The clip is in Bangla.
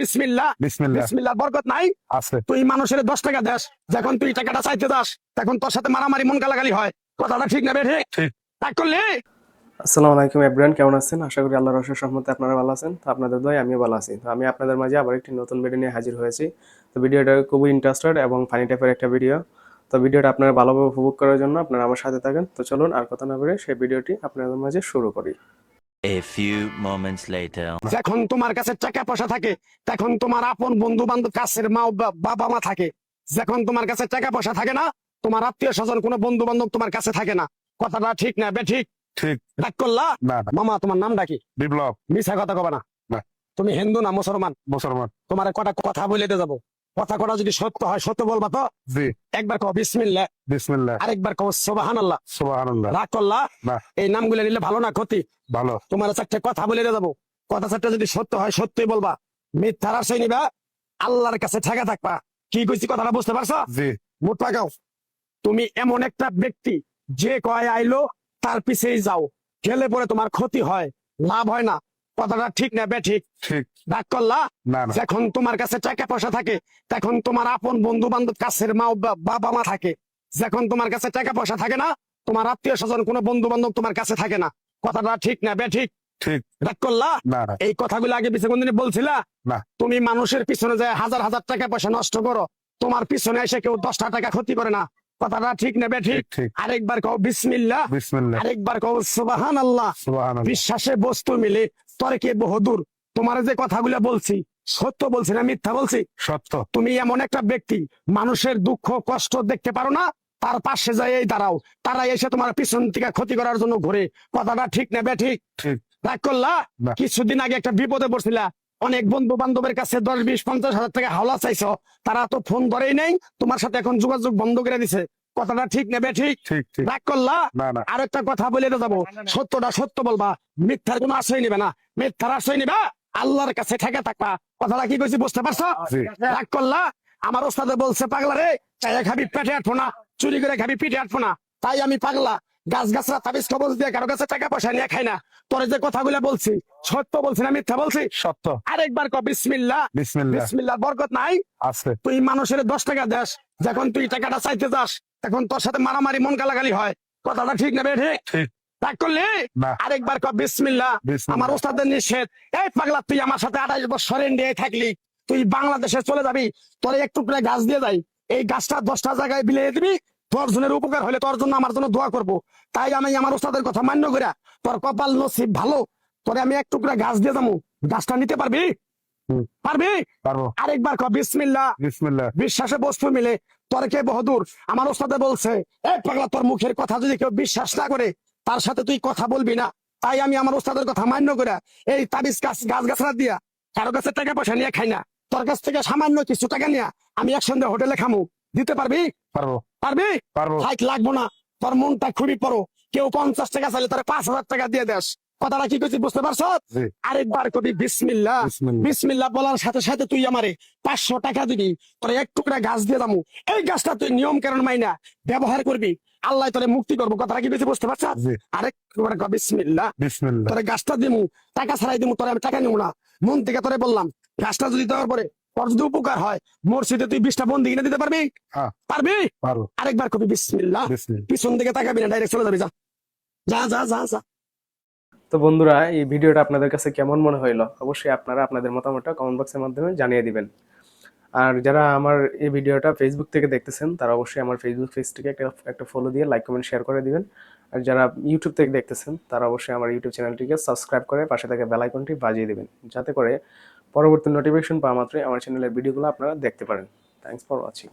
বিসমিল্লাহ বিসমিল্লাহ বিসমিল্লাহ বরকত নাই আছে। তুই মানুষের 10 টাকা দেস, যখন তুই টাকাটা চাইতে যাস তখন তোর সাথে মারামারি মন গালাগালি হয়। কথাটা ঠিক না বেঠিক? ঠিক। তাই করলি? আসসালামু আলাইকুম এভরিওয়ান, কেমন আছেন? আশা করি আল্লাহর অশেষ রহমতে আপনারা ভালো আছেন। তো আপনাদের দোয়ায় আমিও ভালো আছি। তো আমি আপনাদের মাঝে আবার একটি নতুন ভিডিও নিয়ে হাজির হয়েছি। তো ভিডিওটা খুবই ইন্টারেস্টেড এবং ফানি টাইপের একটা ভিডিও। তো ভিডিওটা আপনারা ভালোভাবে উপভোগ করার জন্য আপনারা আমার সাথে থাকেন। তো চলুন আর কথা না বলে সেই ভিডিওটি আপনাদের মাঝে শুরু করি। A few moments later. যখন তোমার কাছে টাকা পয়সা থাকে তখন তোমার আপন বন্ধু বান্ধব, কাছের মা বাবা মা থাকে। যখন তোমার কাছে টাকা পয়সা থাকে না, তোমার আত্মীয় স্বজন কোনো বন্ধু বান্ধব তোমার কাছে থাকে না। কথাটা ঠিক না বেঠিক? ঠিক। রাগ করলা? না না। মামা তোমার নামটা কি? বিপ্লব। মিছা কথা কবে না। না। তুমি হিন্দু না মুসলমান? মুসলমান। তোমার কটা কথা বলে দিয়ে যাবো। কথা কটা যদি সত্য হয় সত্য বলবা তো? জি। একবার কও বিসমিল্লাহ, বিসমিল্লাহ, আরেকবার কও সুবহানাল্লাহ। সুবহানাল্লাহ। রাগ করলা? না। এই নামগুলো নিলে ভালো না ক্ষতি? ভালো। তোমার চারটে কথা বলে দিয়ে যাবো। কথা চারটে যদি সত্য হয় সত্যই বলবা, মিথ্যার আশ্রয় নিবা, আল্লাহর কাছে ঠেকা থাকবা। কি কইছি কথাটা বুঝতে পারছো? জি। মুখ লাগাও। তুমি এমন একটা ব্যক্তি যে কয় আইলো তার পিছেই যাও, গেলে পরে তোমার ক্ষতি হয়, লাভ হয় না। কথাটা ঠিক না বেঠিক? ঠিক। রাগ করলা? না না। যখন তোমার কাছে টাকা পয়সা থাকে তখন তোমার আপন বন্ধু বান্ধব, কাছের মা বাবা মা থাকে। যখন তোমার কাছে টাকা পয়সা থাকে না, তোমার আত্মীয় স্বজন কোনো বন্ধু বান্ধব তোমার কাছে থাকে না। কথাটা ঠিক না বেঠিক? ঠিক। রাগ করলা? না না। এই কথাগুলো আগে পিছনে কোনদিন বলছিলা? না। তুমি মানুষের পিছনে যায় হাজার হাজার টাকা পয়সা নষ্ট করো, তোমার পিছনে এসে কেউ 10টা টাকা ক্ষতি করে না। কথাটা ঠিক না বেঠিক? ঠিক ঠিক। আরেকবার কও বিসমিল্লাহ, বিসমিল্লাহ, আরেকবার কও সুবহানাল্লাহ। সুবহানাল্লাহ। বিশ্বাসে বস্তু মিলে তর্কে বহুদূর। তোমার যে কথাগুলো বলছি সত্য বলছি না মিথ্যা বলছি? সত্য। তুমি এমন একটা ব্যক্তি মানুষের দুঃখ কষ্ট দেখতে পারো না, তার পাশে যাই দাঁড়াও, তারা এসে তোমার পিছন থেকে ক্ষতি করার জন্য ঘুরে। কথাটা ঠিক না বেঠিক? ঠিক। রাগ করলা? না। কিছুদিন আগে একটা বিপদে পড়ছিলা, অনেক বন্ধু বান্ধবের কাছে 10, 20, 50 হাজার টাকা হাওলা চাইছো, তারা তো ফোন ধরেই নাই, তোমার সাথে এখন যোগাযোগ বন্ধ করে দিছে। কথাটা ঠিক না বেঠিক? ঠিক ঠিক। রাগ করলা? না না। আরেকটা কথা বলে যাবো, সত্যটা সত্য বলবা, মিথ্যার কোনো আশ্রয় নিবে না। মিথ্যার আশ্রয় নিবা, আল্লাহর কাছে ঠেকে থাকবা। কথাটা কি কইছি বুঝতে পারছো? জি। রাগ করলা? আমার ওস্তাদে বলছে পাগলা রে, চাইয়া খাবি পেটে আটবো না, চুরি করে খাবি পিঠে আটবো না। তাই আমি পাগলা, গাছ গাছরা তাবিজ কবজ দিয়ে কারো কাছে টাকা পয়সা নিয়ে খাই না। তোরে যে কথাগুলো বলছি সত্য বলছি না মিথ্যা বলছি? সত্য। আরেকবার ক বিসমিল্লাহ বিসমিল্লাহ বিসমিল্লাহ বরকত নাই? আছে। তুই মানুষের 10 টাকা দেস, যখন তুই টাকাটা চাইতে যাস তখন তোর সাথে মারামারি মন গালাগালি হয়। কথাটা ঠিক না বেঠিক? ঠিক। রাগ করলি? না। আরেকবার ক বিসমিল্লাহ। বিসমিল্লাহ। আমার ওস্তাদের নিষেধ। এই পাগলা, তুই আমার সাথে 28 বছর ইন্ডিয়ায় থাকলি, তুই বাংলাদেশে চলে যাবি, তোর এক টুকরা গাছ দিয়ে যাই, এই গাছটা 10টা জায়গায় বিলিয়ে দিবি, তোর জনের উপকার হলে তোর জন্য আমার জন্য দোয়া করবো। তাই আমি আমার ওস্তাদের কথা মান্য করে, তোর কপাল নসিব ভালো, তোরে আমি এক টুকরা গাছ দিয়ে যাবো, গাছটা নিতে পারবি? হুম। পারবি? পারবো। আরেকবার ক বিসমিল্লাহ। বিসমিল্লাহ, বিশ্বাসে বস্তু মিলে তর্কে বহুদূর। আমার ওস্তাদে বলছে, এই পাগলা, তোর মুখের কথা যদি কেউ বিশ্বাস না করে তার সাথে তুই কথা বলবি না। তাই আমি আমার ওস্তাদের কথা মান্য করে এই তাবিজ গাছ গাছরা দিয়া কারো কাছে টাকা পয়সা নিয়ে খাই না। তোর কাছ থেকে সামান্য কিছু টাকা নিয়ে আমি একসঙ্গে হোটেলে খামু, দিতে পারবি? পারবো। পারবি? পারবো। হাইট লাগবো না, তোর মনটা খুবই পড়ো। কেউ 50 টাকা চাইলে তার 5,000 টাকা দিয়ে দেস। কথাটা কি করছি বুঝতে পারছ? জি। আরেকবার কবি বিসমিল্লাহ বিসমিল্লাহ। বিসমিল্লাহ বলার সাথে সাথে তুই আমারে 500 টাকা দিবি, তোর এক টুকরা গাছ দিয়ে দামু। এই গাছটা তুই নিয়ম কারণ মাইনা ব্যবহার করবি, আল্লাহ তোরে মুক্তি করবো। কথাটা কি বেশি বুঝতে পারছ? জি। আরেকবার কবি বিসমিল্লাহ। বিসমিল্লাহ। তোরে গাছটা দিমু, টাকা ছাড়াই দিমু, তোরে আমি টাকা নিবো না, মন থেকে তোরে বললাম। গাছটা যদি দেওয়ার পরে তোর যদি উপকার হয়, মসজিদে তুই 20টা বন্দি কিনে দিতে পারবি? হ্যাঁ। পারবি? পারবো। আরেকবার কবি বিসমিল্লাহ। বিসমিল্লাহ। পিছন দিকে তাকাবি না, ডাইরেক্ট চলে যাবি। যা যা যা যা যা। তো বন্ধুরা, এই ভিডিওটা আপনাদের কাছে কেমন মনে হইলো অবশ্যই আপনারা আপনাদের মতামতটা কমেন্ট বক্সের মাধ্যমে জানিয়ে দিবেন। আর যারা আমার এই ভিডিওটা ফেসবুক থেকে দেখতেছেন তারা অবশ্যই আমার ফেসবুক পেজটিকে একটা ফলো দিয়ে লাইক কমেন্ট শেয়ার করে দিবেন। আর যারা ইউটিউব থেকে দেখতেছেন তারা অবশ্যই আমার ইউটিউব চ্যানেলটিকে সাবস্ক্রাইব করে পাশে থাকা বেল আইকনটি বাজিয়ে দিবেন, যাতে করে পরবর্তী নোটিফিকেশন পাওয়া মাত্রই আমার চ্যানেলের ভিডিওগুলো আপনারা দেখতে পারেন। Thanks for watching.